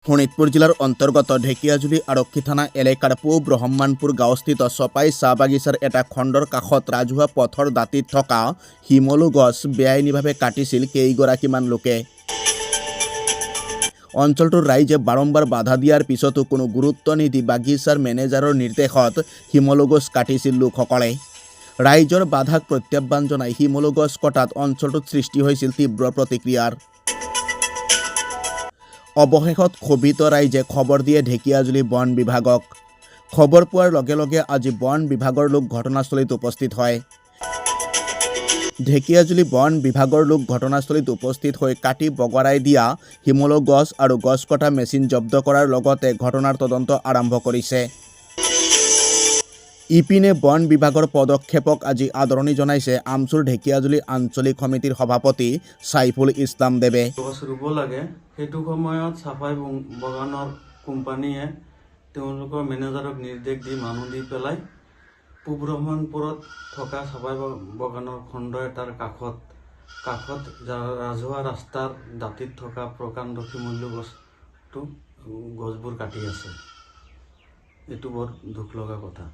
শোণিতপুৰ জিলাৰ অন্তৰ্গত ঢেকিয়াজুলি আৰক্ষী থানা এলেকাৰ পূব ব্ৰহ্মণপুৰ গাঁৱস্থিত চপাই চাহ বাগিচাৰ এটা খণ্ডৰ কাষত ৰাজহুৱা পথৰ দাঁতিত থকা শিমলু গছ বেআইনীভাৱে কাটিছিল কেইগৰাকীমান লোকে। অঞ্চলটোৰ ৰাইজে বাৰম্বাৰ বাধা দিয়াৰ পিছতো কোনো গুৰুত্ব নিদি বাগিচাৰ মেনেজাৰৰ নিৰ্দেশত শিমলু গছ কাটিছিল লোকসকলে। ৰাইজৰ বাধাক প্ৰত্যাহ্বান জনাই শিমলু গছ কটাত অঞ্চলটোত সৃষ্টি হৈছিল তীব্ৰ প্ৰতিক্ৰিয়াৰ। অৱশেষত ক্ষোভিত ৰাইজে খবৰ দিয়ে ঢেকিয়াজুলি বন বিভাগক। খবৰ পোৱাৰ লগে লগে আজি বন বিভাগৰ লোক ঘটনাস্থলীত উপস্থিত হয়। ঢেকিয়াজুলি বন বিভাগৰ লোক ঘটনাস্থলীত উপস্থিত হৈ কাটি বগৰাই দিয়া শিমলু গছ আৰু গছ কটা মেচিন জব্দ কৰাৰ লগতে ঘটনাৰ তদন্ত আৰম্ভ কৰিছে। ইপিনে বন বিভাগৰ পদক্ষেপক আজি আদৰণি জনাইছে আমচুৰ ঢেকিয়াজুলি আঞ্চলিক সমিতিৰ সভাপতি সাইফুল ইছলাম দেৱে। গছ ৰুব লাগে সেইটো সময়ত চাফাই বাগানৰ কোম্পানীয়ে তেওঁলোকৰ মেনেজাৰক নিৰ্দেশ দি মানুহ দি পেলাই পূব ব্ৰহ্মণপুৰত থকা চাফাই বাগানৰ খণ্ড এটাৰ কাষত ৰাজহুৱা ৰাস্তাৰ দাঁতিত থকা প্ৰকাণ্ড শিমলু গছবোৰ কাটি আছে। এইটো বৰ দুখ লগা কথা।